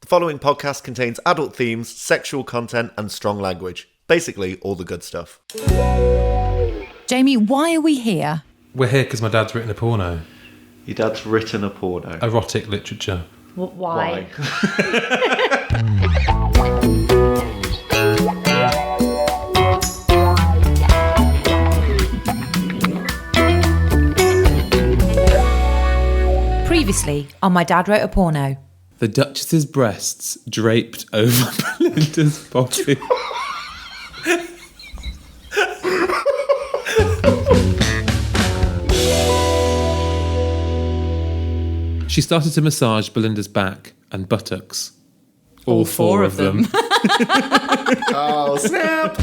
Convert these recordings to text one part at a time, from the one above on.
following podcast contains adult themes, sexual content, and strong language. Basically, all the good stuff. Jamie, why are we here? We're here because my dad's written a porno. Your dad's written a porno. Erotic literature. Why? Previously on My Dad Wrote a Porno. The Duchess's breasts draped over Belinda's body. She started to massage Belinda's back and buttocks. All four of them. Oh, snap!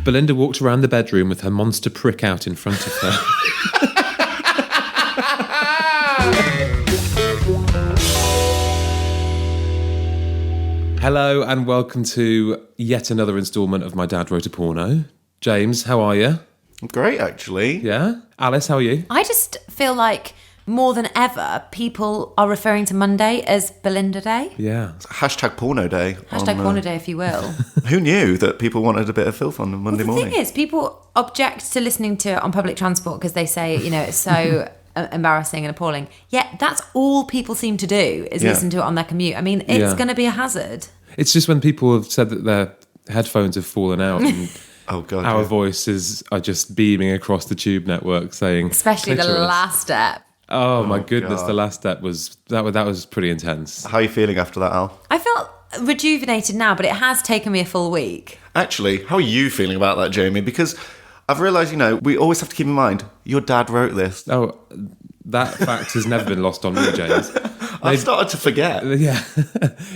Belinda walked around the bedroom with her monster prick out in front of her. Hello and welcome to yet another instalment of My Dad Wrote a Porno. James, how are you? Great, actually. Yeah? Alice, how are you? I just feel like more than ever, people are referring to Monday as Belinda Day. Yeah. Hashtag porno day. Hashtag Porno Day, if you will. Who knew that people wanted a bit of filth on Monday morning? The thing is, people object to listening to it on public transport because they say, you know, it's so embarrassing and appalling. Yet that's all people seem to do is listen to it on their commute. I mean, it's going to be a hazard. It's just when people have said that their headphones have fallen out and oh God, our voices are just beaming across the tube network saying... Especially clitoris. the last step. Oh my goodness, God. The last step was... That was pretty intense. How are you feeling after that, Al? I felt rejuvenated now, but it has taken me a full week. Actually, how are you feeling about that, Jamie? Because I've realised, you know, we always have to keep in mind, your dad wrote this. Oh, that fact has never been lost on me, James. I've started to forget. Yeah.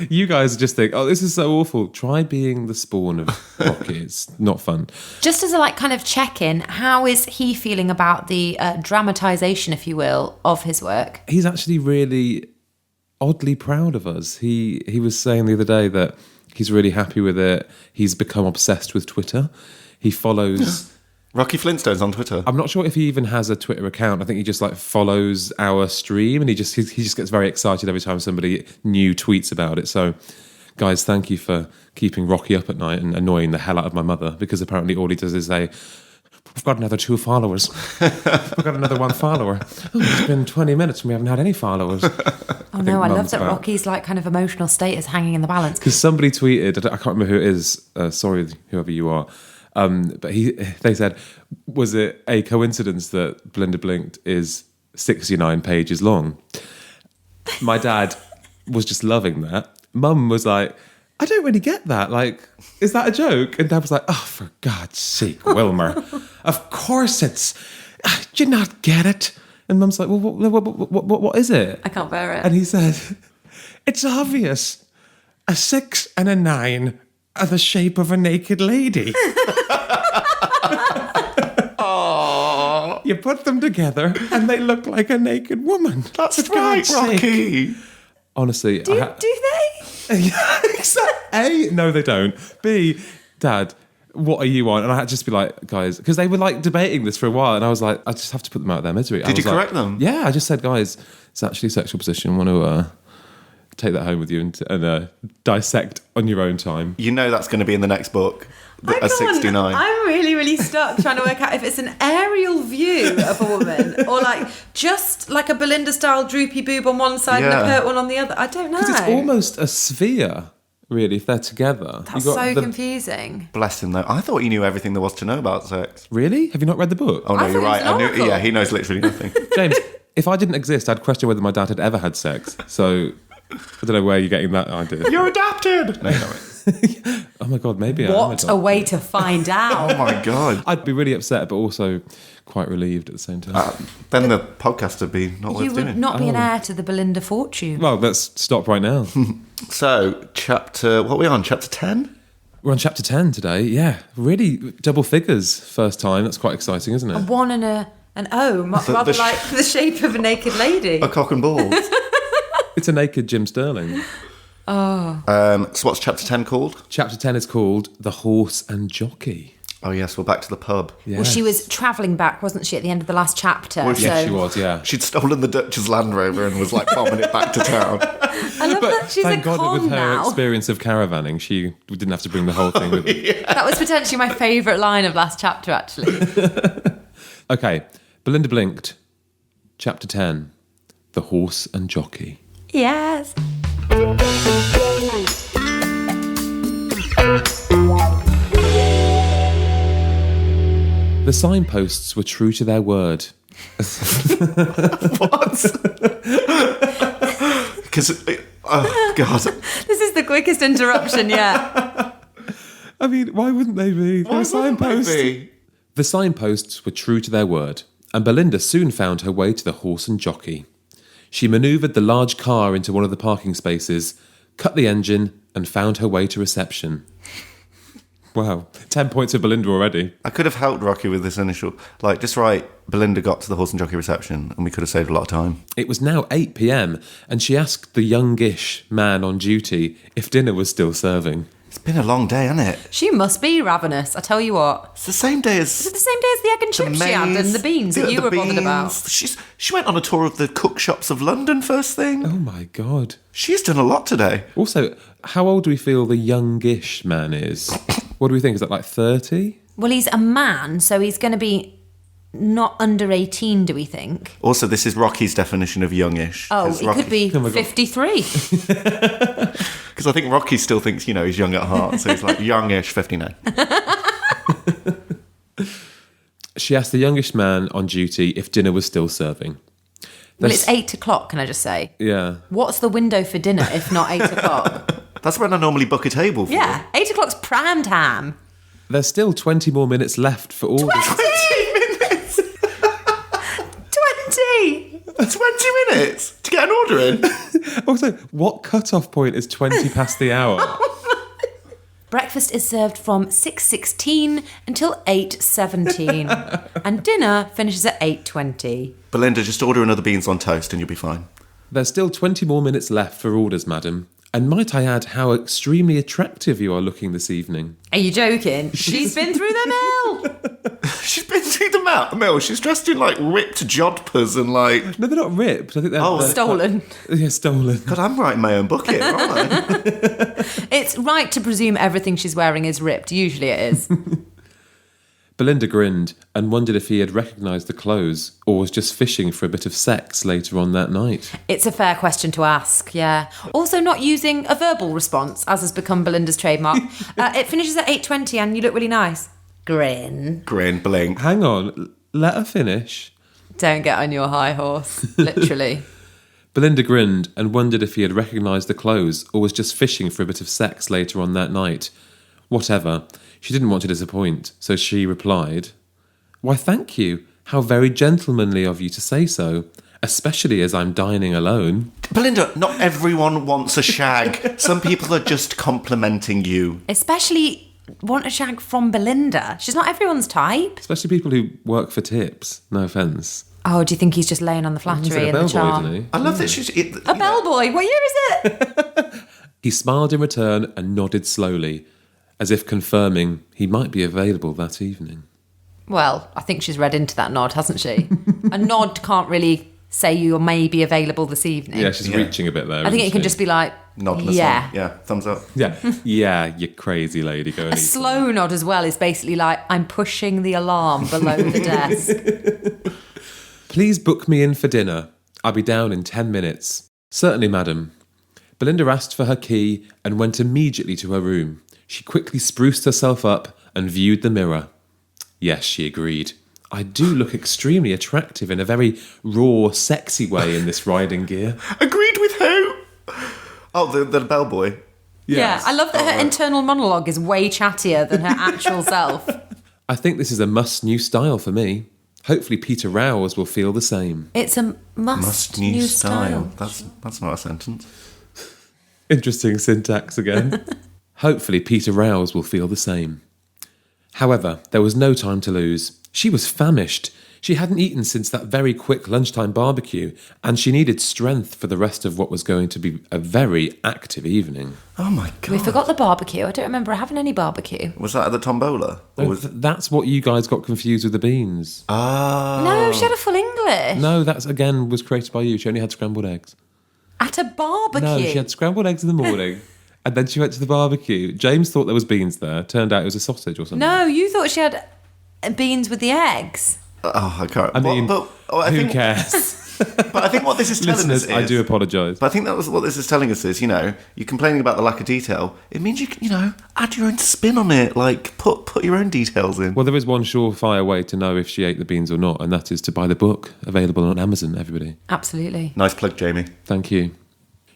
You guys just think, oh, this is so awful. Try being the spawn of Rocky. It's not fun. Just as a kind of check-in, how is he feeling about the dramatisation, if you will, of his work? He's actually really oddly proud of us. He was saying the other day that he's really happy with it. He's become obsessed with Twitter. He follows... Rocky Flintstone's on Twitter. I'm not sure if he even has a Twitter account. I think he just follows our stream and he just gets very excited every time somebody new tweets about it. So, guys, thank you for keeping Rocky up at night and annoying the hell out of my mother, because apparently all he does is say, we've got another 2 followers. We've got another 1 follower. Oh, it's been 20 minutes and we haven't had any followers. Oh no, I love that Rocky's kind of emotional status hanging in the balance. Because somebody tweeted, I can't remember who it is, sorry, whoever you are, but they said, was it a coincidence that Belinda Blinked is 69 pages long? My dad was just loving that. Mum was like, I don't really get that. Is that a joke? And Dad was like, oh, for God's sake, Wilmer. Of course it's... Do you not get it? And Mum's like, well, what is it? I can't bear it. And he said, it's obvious. A 6 and a 9 are the shape of a naked lady. Aww. You put them together and they look like a naked woman. That's For right, God's sake. Rocky. Honestly. Do they? A, no, they don't. B, Dad, what are you on? And I had to just be like, guys, because they were debating this for a while, and I was like, I just have to put them out of their misery. Did you correct them? Yeah, I just said, guys, it's actually a sexual position. I want to take that home with you and dissect on your own time. You know that's going to be in the next book, a 69. I'm really, really stuck trying to work out if it's an aerial view of a woman or just like a Belinda-style droopy boob on one side and a pert one on the other. I don't know. Because it's almost a sphere, really, if they're together. That's so confusing. Bless him, though. I thought he knew everything there was to know about sex. Really? Have you not read the book? Oh, no, you're right. I knew. Yeah, he knows literally nothing. James, if I didn't exist, I'd question whether my dad had ever had sex. So... I don't know where you're getting that idea. You're adopted! No, you're not. Oh my God, maybe I am What adopted. a way to find out. Oh my God. I'd be really upset, but also quite relieved at the same time. Then the podcast would be not worth You doing. would not be an heir to the Belinda fortune. Well, let's stop right now. So, what are we on? Chapter 10? We're on chapter 10 today, yeah. Really double figures first time. That's quite exciting, isn't A it? 1 and an O, rather like the shape of a naked lady. A cock and balls. It's a naked Jim Sterling. Oh. So what's chapter 10 called? Chapter 10 is called The Horse and Jockey. Oh, yes, we're back to the pub. Yes. Well, she was travelling back, wasn't she, at the end of the last chapter? Well, Yes, so she was, yeah. She'd stolen the Dutch's Land Rover and was like bombing it back to town. I love that she's Thank a God that con with her now. experience of caravanning, she didn't have to bring the whole thing with her. That was potentially my favourite line of last chapter, actually. Okay, Belinda blinked. Chapter 10, The Horse and Jockey. Yes. The signposts were true to their word. What? Because, oh, God. This is the quickest interruption yet. I mean, why wouldn't they be? Why wouldn't they be? The signposts were true to their word, and Belinda soon found her way to the Horse and Jockey. She manoeuvred the large car into one of the parking spaces, cut the engine, and found her way to reception. Wow, 10 points for Belinda already. I could have helped Rocky with this initial. Like, just right, Belinda got to the Horse and Jockey reception and we could have saved a lot of time. It was now 8 p.m, and she asked the youngish man on duty if dinner was still serving. It's been a long day, hasn't it? She must be ravenous, I tell you what. It's the same day as... Is it the same day as the egg and chips she had and the beans that you were bothered about? She went on a tour of the cook shops of London first thing. Oh my God. She's done a lot today. Also, how old do we feel the youngish man is? What do we think? Is that like 30? Well, he's a man, so he's going to be not under 18, do we think? Also, this is Rocky's definition of youngish. Oh, he could be 53. Because I think Rocky still thinks, he's young at heart. So he's like, youngish, 59. She asked the youngish man on duty if dinner was still serving. Well, it's 8 o'clock, can I just say? Yeah. What's the window for dinner if not 8 o'clock? That's when I normally book a table for. Yeah, 8 o'clock's prime time. There's still 20 more minutes left for all 20 minutes! 20! 20 minutes to get an order in? Also, what cut-off point is 20 past the hour? Breakfast is served from 6:16 until 8:17. And dinner finishes at 8:20. Belinda, just order another beans on toast and you'll be fine. There's still 20 more minutes left for orders, madam. And might I add how extremely attractive you are looking this evening? Are you joking? She's been through the mill. She's been through the mill. She's dressed in like ripped jodhpurs and like... No, they're not ripped. I think they're Stolen. Yeah, stolen. God, I'm writing my own book here, aren't I? It's right to presume everything she's wearing is ripped. Usually it is. Belinda grinned and wondered if he had recognised the clothes or was just fishing for a bit of sex later on that night. It's a fair question to ask, yeah. Also not using a verbal response, as has become Belinda's trademark. It finishes at 8:20 and you look really nice. Grin. Grin, blink. Hang on, let her finish. Don't get on your high horse, literally. Belinda grinned and wondered if he had recognised the clothes or was just fishing for a bit of sex later on that night. Whatever. She didn't want to disappoint, so she replied, "Why, thank you. How very gentlemanly of you to say so, especially as I'm dining alone." Belinda, not everyone wants a shag. Some people are just complimenting you. Especially want a shag from Belinda. She's not everyone's type. Especially people who work for tips. No offence. Oh, do you think he's just laying on the He's flattery like a and the bellboy, charm? isn't he? I love that she's... A bellboy? What year is it? He smiled in return and nodded slowly, as if confirming he might be available that evening. Well, I think she's read into that nod, hasn't she? A nod can't really say you may be available this evening. Yeah, she's reaching a bit there. I think it isn't can she? just be like, Nod yeah. Yeah, thumbs up. Yeah, yeah, you crazy lady. Go and A eat slow nod as well is basically like, I'm pushing the alarm below the desk. Please book me in for dinner. I'll be down in 10 minutes. Certainly, madam. Belinda asked for her key and went immediately to her room. She quickly spruced herself up and viewed the mirror. Yes, she agreed. I do look extremely attractive in a very raw, sexy way in this riding gear. Agreed with who? Oh, the bellboy. Yeah, I love that her internal monologue is way chattier than her actual self. I think this is a must-new style for me. Hopefully Peter Rouse will feel the same. It's a must-new style. That's not a sentence. Interesting syntax again. Hopefully Peter Rouse will feel the same. However, there was no time to lose. She was famished. She hadn't eaten since that very quick lunchtime barbecue, and she needed strength for the rest of what was going to be a very active evening. Oh my God. We forgot the barbecue. I don't remember having any barbecue. Was that at the Tombola? That's what you guys got confused with the beans. Ah. No, she had a full English. No, that's again was created by you. She only had scrambled eggs. At a barbecue? No, she had scrambled eggs in the morning, and then she went to the barbecue. James thought there was beans there. Turned out it was a sausage or something. No, you thought she had beans with the eggs. Oh, I can't. I mean, who cares? But I think what this is telling us Listeners, is... I do apologise. But I think that was what this is telling us is, you're complaining about the lack of detail. It means you can, add your own spin on it. Like, put your own details in. Well, there is one surefire way to know if she ate the beans or not, and that is to buy the book, available on Amazon, everybody. Absolutely. Nice plug, Jamie. Thank you.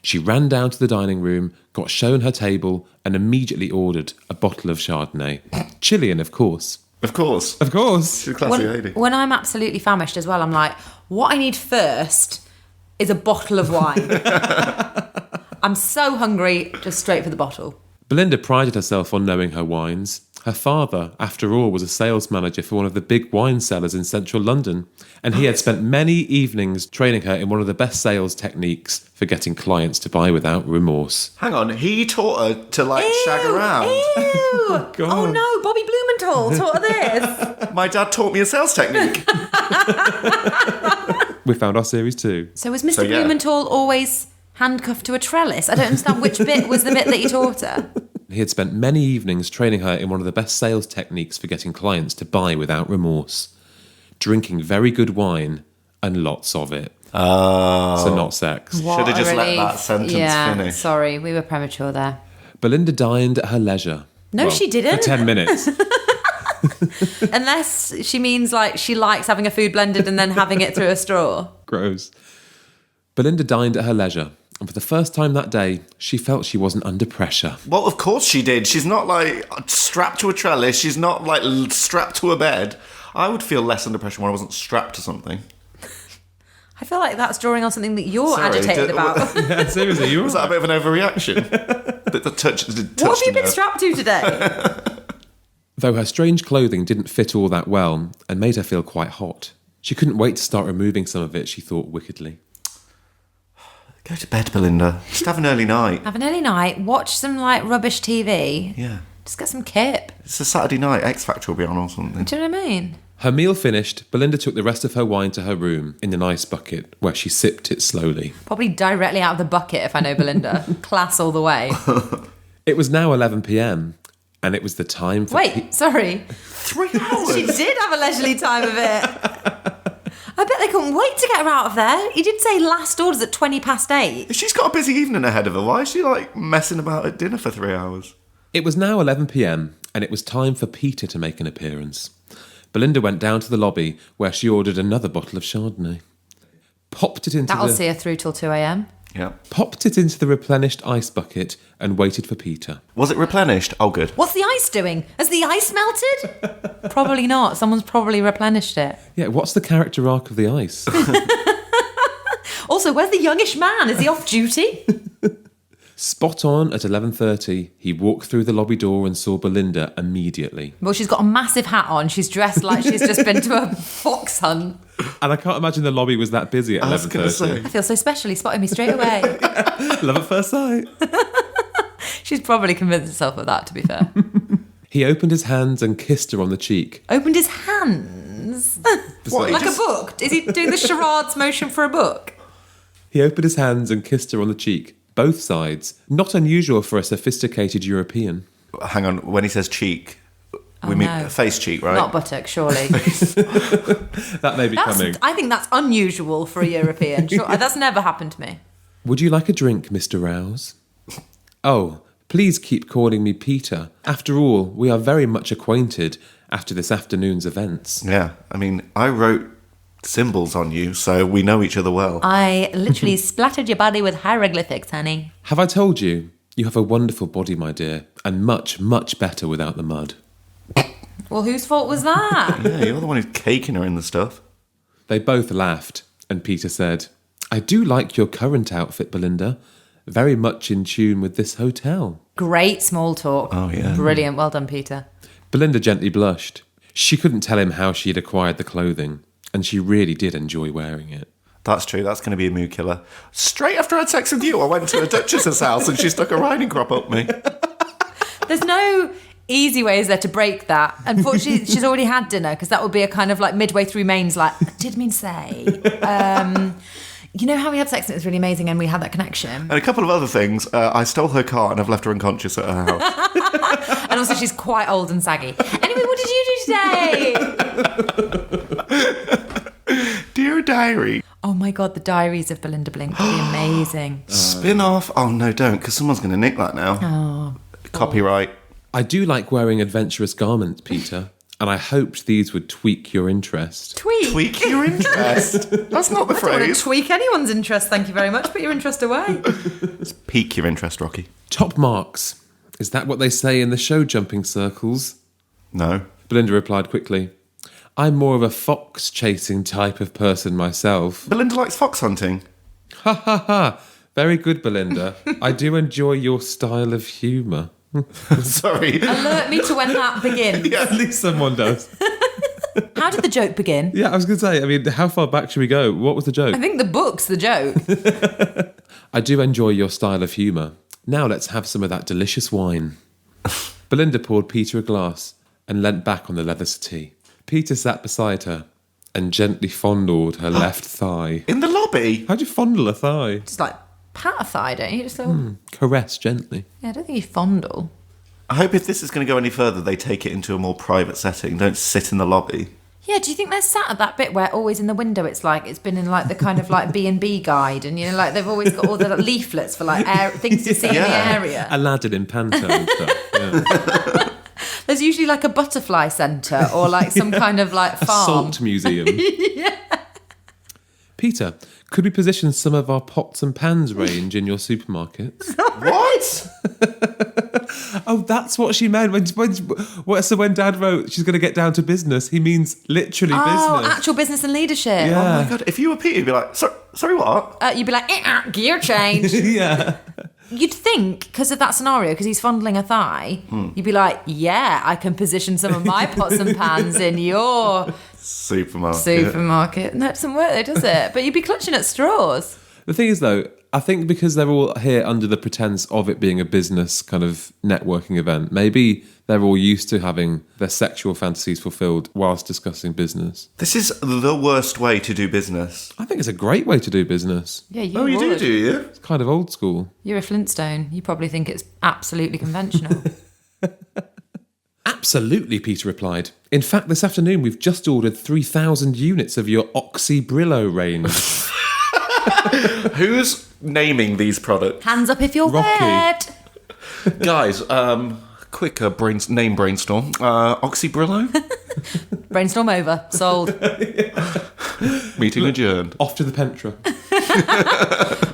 She ran down to the dining room, got shown her table, and immediately ordered a bottle of Chardonnay. Chilean, of course. Of course. Of course. She's a classy lady. When I'm absolutely famished as well, I'm like, what I need first is a bottle of wine. I'm so hungry, just straight for the bottle. Belinda prided herself on knowing her wines. Her father, after all, was a sales manager for one of the big wine cellars in central London, and he had spent many evenings training her in one of the best sales techniques for getting clients to buy without remorse. Hang on, he taught her to, shag around. Ew. God. Oh no, Bobby Blumenthal taught her this. My dad taught me a sales technique. We found our series 2. So was Mr. Blumenthal always handcuffed to a trellis? I don't understand which bit was the bit that he taught her. He had spent many evenings training her in one of the best sales techniques for getting clients to buy without remorse. Drinking very good wine and lots of it. Oh. So not sex. Should have just let that sentence finish. Sorry, we were premature there. Belinda dined at her leisure. No, she didn't. For 10 minutes. Unless she means she likes having a food blended and then having it through a straw. Gross. Belinda dined at her leisure. And for the first time that day, she felt she wasn't under pressure. Well, of course she did. She's not, strapped to a trellis. She's not, strapped to a bed. I would feel less under pressure when I wasn't strapped to something. I feel like that's drawing on something that you're agitated about. Yeah, seriously, Was that a bit of an overreaction? What have you been strapped to today? Though her strange clothing didn't fit all that well and made her feel quite hot. She couldn't wait to start removing some of it, she thought wickedly. Go to bed, Belinda. Just have an early night. Have an early night, watch some rubbish TV. Yeah. Just get some kip. It's a Saturday night. X Factor will be on or something. Do you know what I mean? Her meal finished, Belinda took the rest of her wine to her room in an ice bucket where she sipped it slowly. Probably directly out of the bucket if I know Belinda. Class all the way. It was now 11 p.m. and it was the time for... Wait, sorry. 3 hours? She did have a leisurely time of it. I bet they couldn't wait to get her out of there. He did say last orders at 8:20. If she's got a busy evening ahead of her, why is she, messing about at dinner for 3 hours? It was now 11 p.m. and it was time for Peter to make an appearance. Belinda went down to the lobby where she ordered another bottle of Chardonnay. Popped it into That'll see her through till 2 a.m. Yeah. Popped it into the replenished ice bucket and waited for Peter. Was it replenished? Oh, good. What's the ice doing? Has the ice melted? Probably not. Someone's probably replenished it. Yeah, what's the character arc of the ice? Also, where's the youngish man? Is he off duty? Spot on at 11:30, he walked through the lobby door and saw Belinda immediately. Well, she's got a massive hat on. She's dressed like she's just been to a fox hunt. And I can't imagine the lobby was that busy at 11:30. I was going to say. I feel so special. He spotted me straight away. Love at first sight. She's probably convinced herself of that, to be fair. He opened his hands and kissed her on the cheek. Opened his hands? What, Like a book? Is he doing the charades motion for a book? He opened his hands and kissed her on the cheek, both sides. Not unusual for a sophisticated European. Hang on, when he says cheek, we mean face cheek, right? Not buttock, surely. That may be coming. I think that's unusual for a European. Sure, that's never happened to me. Would you like a drink, Mr. Rouse? Oh, please keep calling me Peter. After all, we are very much acquainted after this afternoon's events. Yeah, I mean, I wrote symbols on you, so we know each other well. I literally splattered your body with hieroglyphics, honey. Have I told you? You have a wonderful body, my dear, and much, much better without the mud. Well, whose fault was that? Yeah, you're the one who's caking her in the stuff. They both laughed, and Peter said, I do like your current outfit, Belinda. Very much in tune with this hotel. Great small talk. Oh, yeah. Brilliant. Well done, Peter. Belinda gently blushed. She couldn't tell him how she had acquired the clothing. and she really did enjoy wearing it. That's true. That's going to be a mood killer. Straight after I had sex with you, I went to a duchess's house and she stuck a riding crop up me. There's no easy way, is there, to break that? Unfortunately, she's already had dinner, because that would be a kind of like midway through mains, like, I did mean say. You know how we had sex and it was really amazing and we had that connection? And a couple of other things. I stole her car and I've left her unconscious at her house. And also she's quite old and saggy. Anyway, what did you do today? Dear diary. Oh my God, the diaries of Belinda Blink would be amazing. Spin-off? Oh, no, don't, because someone's going to nick that now. Oh. Copyright. I do like wearing adventurous garments, Peter, and I hoped these would tweak your interest. Tweak your interest? That's not the I don't want to phrase. tweak anyone's interest, thank you very much. Put your interest away. Pique your interest, Rocky. Top marks. Is that what they say in the show jumping circles? No. Belinda replied quickly. I'm more of a fox chasing type of person myself. Belinda likes fox hunting. Ha ha ha. Very good, Belinda. I do enjoy your style of humour. Sorry. Alert me to when that begins. Yeah. At least someone does. How did the joke begin? Yeah, I was going to say, I mean, how far back should we go? What was the joke? I think the book's the joke. I do enjoy your style of humour. Now let's have some of that delicious wine. Belinda poured Peter a glass and leant back on the leather settee. Peter sat beside her and gently fondled her left thigh. In the lobby? How do you fondle a thigh? Just like pat a thigh, don't you? Just go, Caress gently. yeah, I don't think you fondle. I hope if this is going to go any further, they take it into a more private setting. Don't sit in the lobby. Yeah, do you think they're sat at that bit where always in the window it's like it's been in like the kind of like B&B guide, and you know, like they've always got all the leaflets for like things to see in the area. Aladdin in Panto and stuff. Yeah. There's usually like a butterfly centre or like some kind of like farm. Salt museum. Yeah. Peter, could we position some of our pots and pans range in your supermarkets? What? Oh, that's what she meant. So when Dad wrote she's going to get down to business, he means literally business. Actual business and leadership. Oh my God. If you were Peter, you'd be like, sorry, what? You'd be like, gear change. Yeah. You'd think, because of that scenario, because he's fondling a thigh, you'd be like, yeah, I can position some of my pots and pans in your supermarket. And that doesn't work though, does it? But you'd be clutching at straws. The thing is, though, I think because they're all here under the pretense of it being a business kind of networking event, maybe they're all used to having their sexual fantasies fulfilled whilst discussing business. This is the worst way to do business. I think it's a great way to do business. Yeah, you You would. do you? It's kind of old school. You're a Flintstone. You probably think it's absolutely conventional. Absolutely, Peter replied. In fact, this afternoon we've just ordered 3,000 units of your Oxy Brillo range. Who's naming these products? Hands up if you're Rocky. wet. Guys, quick name brainstorm. Oxy Brillo? Brainstorm over. Sold. Meeting adjourned. Off to the Pentra.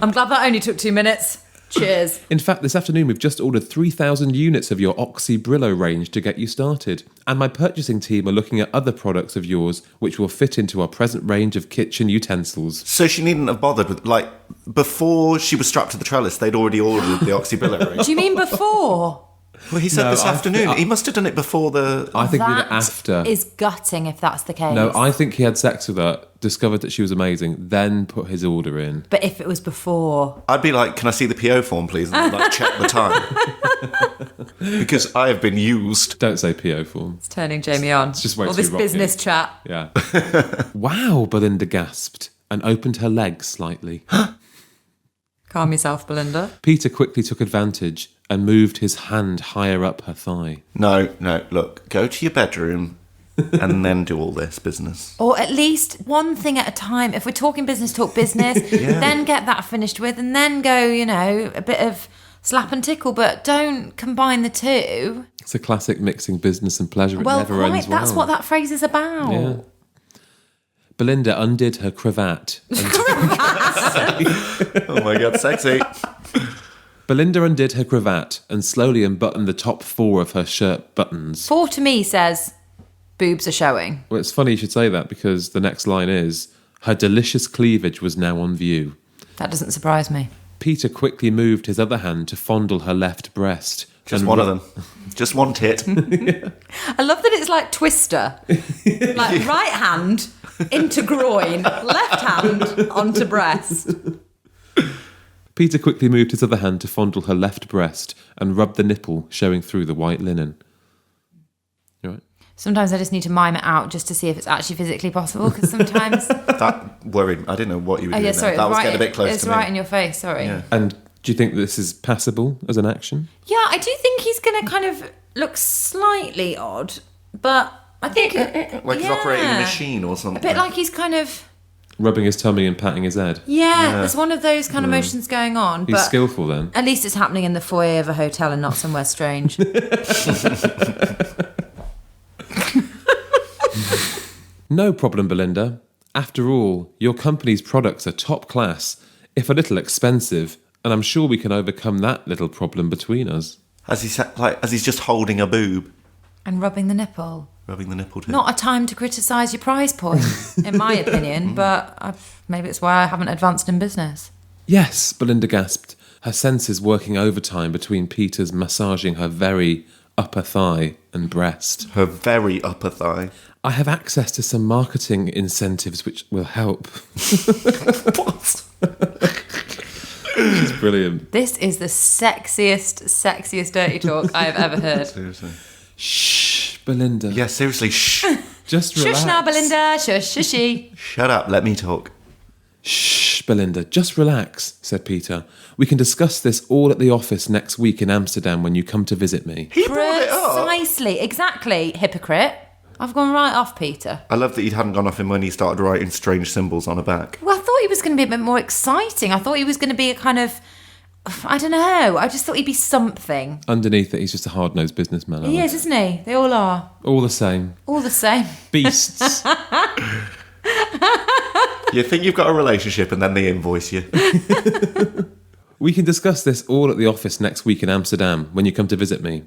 I'm glad that only took 2 minutes. Cheers. In fact, this afternoon we've just ordered 3,000 units of your Oxy Brillo range to get you started. And my purchasing team are looking at other products of yours which will fit into our present range of kitchen utensils. So she needn't have bothered with, like, before she was strapped to the trellis, they'd already ordered the Oxy Brillo range. Do you mean before? Well, he said No, this I afternoon. think- He must have done it before the... I think we did it That after. is gutting if that's the case. No, I think he had sex with her, discovered that she was amazing, then put his order in. But if it was before... I'd be like, can I see the PO form, please? And like, check the time. Because I have been used. Don't say PO form. It's turning Jamie on. It's just way all too this rocky. business chat. Yeah. Wow, Belinda gasped and opened her legs slightly. Calm yourself, Belinda. Peter quickly took advantage and moved his hand higher up her thigh. No, look, go to your bedroom and then do all this business. Or at least one thing at a time. If we're talking business, talk business. Then get that finished with, and then go, a bit of slap and tickle, but don't combine the two. It's a classic mixing business and pleasure. It Well, never ends well. that's what that phrase is about. Yeah. Belinda undid her cravat. Oh my God, sexy. Belinda undid her cravat and slowly unbuttoned the top 4 of her shirt buttons. 4 to me says boobs are showing. Well, it's funny you should say that because the next line is, her delicious cleavage was now on view. That doesn't surprise me. Peter quickly moved his other hand to fondle her left breast. Just one of them. Just one tit. I love that it's like Twister. Like right hand, into groin, left hand onto breast. Peter quickly moved his other hand to fondle her left breast and rubbed the nipple showing through the white linen. You all right? Sometimes I just need to mime it out just to see if it's actually physically possible, because sometimes... That worried me. I didn't know what you were doing sorry, there. That was right, getting a bit close it's to me. right in your face, sorry. Yeah. And do you think this is passable as an action? Yeah, I do think he's going to kind of look slightly odd, but I think... Like he's operating a machine or something. A bit like he's kind of... Rubbing his tummy and patting his head. Yeah, there's one of those kind of motions going on. He's but skillful then. At least it's happening in the foyer of a hotel and not somewhere strange. No problem, Belinda. After all, your company's products are top class, if a little expensive, and I'm sure we can overcome that little problem between us. As he's just holding a boob. And rubbing the nipple. Rubbing the nipple too. Not a time to criticise your prize point, in my opinion, but maybe it's why I haven't advanced in business. Yes, Belinda gasped, her senses working overtime between Peter's massaging her very upper thigh and breast. Her very upper thigh. I have access to some marketing incentives which will help. What? It's brilliant. This is the sexiest dirty talk I have ever heard. Seriously. Shh, Belinda. Yeah, seriously, shh. Just relax. Shush now, Belinda. Shush, shushy. Shut up, let me talk. Shh, Belinda, just relax, said Peter. We can discuss this all at the office next week in Amsterdam when you come to visit me. He brought it up. Precisely. Exactly, hypocrite. I've gone right off, Peter. I love that he hadn't gone off him when he started writing strange symbols on her back. Well, I thought he was going to be a bit more exciting. I thought he was going to be a kind of... I don't know. I just thought he'd be something. Underneath it, he's just a hard-nosed businessman. He is, isn't he? They all are. All the same. All the same. Beasts. You think you've got a relationship and then they invoice you. We can discuss this all at the office next week in Amsterdam when you come to visit me.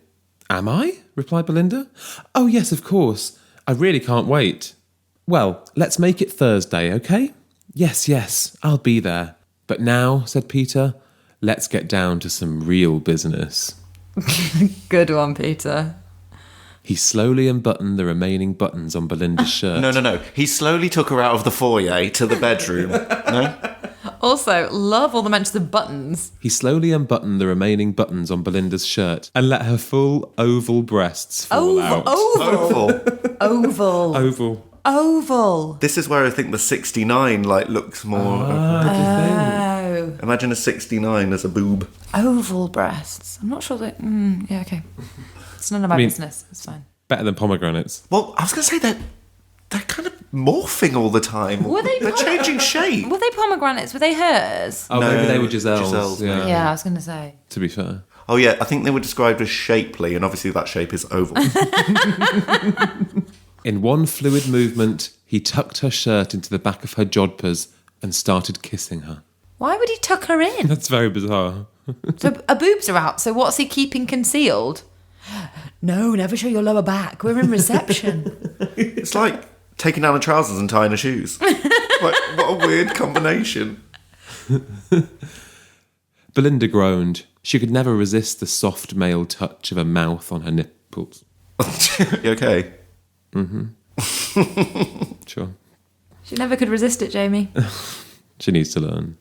Am I? Replied Belinda. Oh, yes, of course. I really can't wait. Well, let's make it Thursday, okay? Yes, I'll be there. But now, said Peter, let's get down to some real business. Good one, Peter. He slowly unbuttoned the remaining buttons on Belinda's shirt. No. He slowly took her out of the foyer to the bedroom. No? Also, love all the mentions of buttons. He slowly unbuttoned the remaining buttons on Belinda's shirt and let her full oval breasts fall out. Oval. This is where I think the 69 looks more. Oh. Imagine a 69 as a boob. Oval breasts. I'm not sure that... yeah, okay. It's none of my business. It's fine. Better than pomegranates. Well, I was going to say that they're kind of morphing all the time. They're changing shape. Were they pomegranates? Were they hers? Oh, No, maybe they were Giselle's. Giselle's, Yeah, I was going to say. To be fair. Oh, yeah, I think they were described as shapely, and obviously that shape is oval. In one fluid movement, he tucked her shirt into the back of her jodhpurs and started kissing her. Why would he tuck her in? That's very bizarre. So her boobs are out, so what's he keeping concealed? No, never show your lower back. We're in reception. It's like taking down the trousers and tying the shoes. What a weird combination. Belinda groaned. She could never resist the soft male touch of a mouth on her nipples. You okay? Sure. She never could resist it, Jamie. She needs to learn.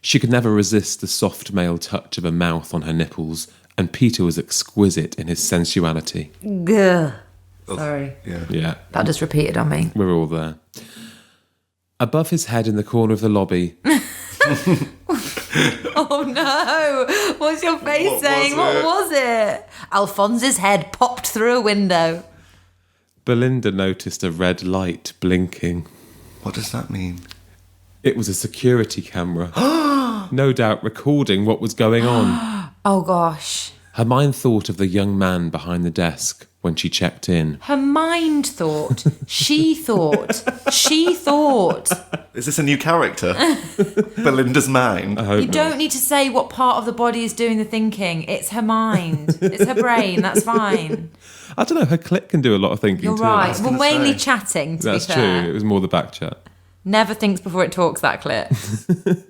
She could never resist the soft male touch of a mouth on her nipples, and Peter was exquisite in his sensuality. Gah. Sorry. Yeah. That just repeated on me. We're all there. Above his head in the corner of the lobby... Oh no! What's your face saying? What was it? Alphonse's head popped through a window. Belinda noticed a red light blinking. What does that mean? It was a security camera. No doubt recording what was going on. Oh gosh. Her mind thought of the young man behind the desk when she checked in. Her mind thought. She thought. She thought. Is this a new character? Belinda's mind. You don't need to say what part of the body is doing the thinking. It's her mind. It's her brain. That's fine. I don't know, her clit can do a lot of thinking You're too. right. Well, mainly chatting, to That's be fair. true. It was more the back chat. Never thinks before it talks, that clit.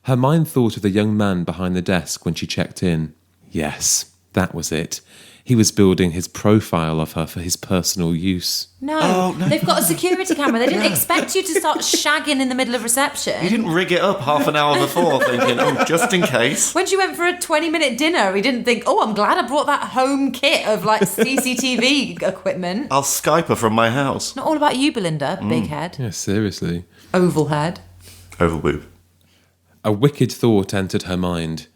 Her mind thought of the young man behind the desk when she checked in. Yes, that was it. He was building his profile of her for his personal use. No, they've got a security camera. They didn't expect you to start shagging in the middle of reception. He didn't rig it up half an hour before thinking, just in case. When she went for a 20-minute dinner, he didn't think, I'm glad I brought that home kit of like CCTV equipment. I'll Skype her from my house. Not all about you, Belinda, big head. Yeah, seriously. Oval head. Oval boob. A wicked thought entered her mind.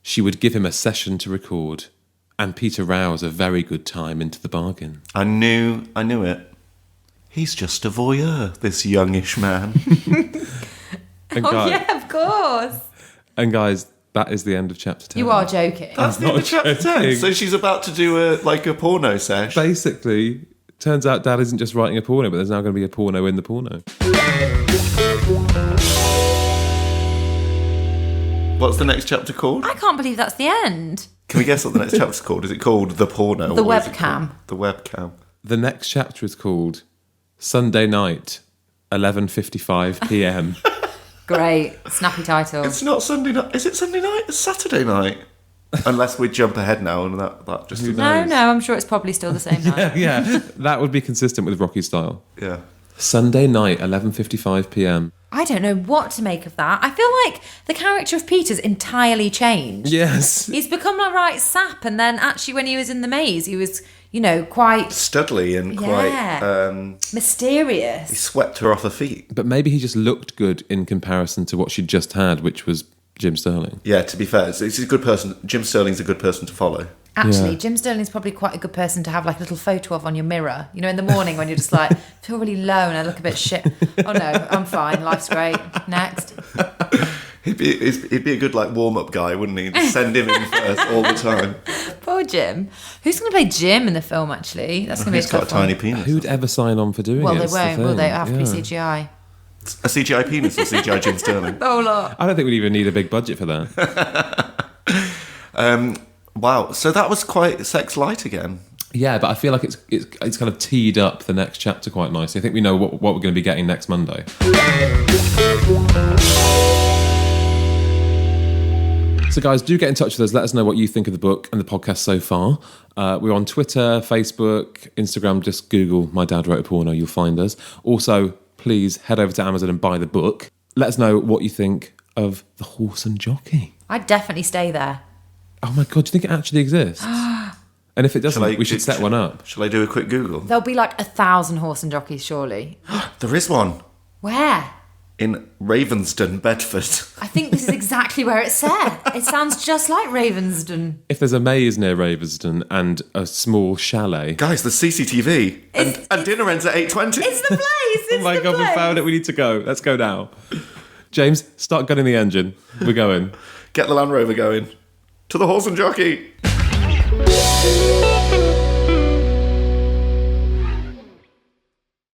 She would give him a session to record, and Peter Rouse a very good time into the bargain. I knew it. He's just a voyeur, this youngish man. Yeah, of course. And guys, that is the end of chapter 10. You are joking. That's the end of chapter 10. So she's about to do a porno sesh. Basically, turns out Dad isn't just writing a porno, but there's now going to be a porno in the porno. What's the next chapter called? I can't believe that's the end. Can we guess what the next chapter's called? Is it called The Porno? The or is it Webcam. called The Webcam. The next chapter is called Sunday Night, 11:55 p.m. Great. Snappy title. It's not Sunday night. Is it Sunday night? It's Saturday night. Unless we jump ahead now and that just... No, I'm sure it's probably still the same night. Yeah, that would be consistent with Rocky style. Yeah. Sunday night, 11:55 p.m. I don't know what to make of that. I feel like the character of Peter's entirely changed. Yes. He's become a right sap, and then actually when he was in the maze, he was, quite... Studly and quite... mysterious. He swept her off her feet. But maybe he just looked good in comparison to what she'd just had, which was Jim Sterling. Yeah, to be fair, he's a good person. Jim Sterling's a good person to follow. Actually, Yeah. Jim Sterling's probably quite a good person to have like a little photo of on your mirror. In the morning when you're just like, feel really low and I look a bit shit. Oh no, I'm fine. Life's great. Next. He'd be a good warm-up guy, wouldn't he? Just send him in first all the time. Poor Jim. Who's going to play Jim in the film, actually? That's going to be He's got a tiny penis. Who'd ever sign on for doing Well, it? they It's the won't, will thing. they? It'll have to be Yeah. CGI. A CGI penis or CGI Jim Sterling? Oh, look. I don't think we'd even need a big budget for that. Wow, so that was quite sex light again. Yeah, but I feel like it's kind of teed up the next chapter quite nicely. I think we know what we're going to be getting next Monday. So guys, do get in touch with us. Let us know what you think of the book and the podcast so far. We're on Twitter, Facebook, Instagram. Just Google My Dad Wrote a Porno. You'll find us. Also, please head over to Amazon and buy the book. Let us know what you think of The Horse and Jockey. I'd definitely stay there. Oh my God, do you think it actually exists? And if it doesn't, we should set one up. Shall I do a quick Google? There'll be 1,000 horse and jockeys, surely. There is one. Where? In Ravensden, Bedford. I think this is exactly where it's set. It sounds just like Ravensden. If there's a maze near Ravensden and a small chalet... Guys, there's CCTV. And dinner ends at 8:20. It's the place. Oh my God, we found it. We need to go. Let's go now. James, start gunning the engine. We're going. Get the Land Rover going. To the Horse and Jockey.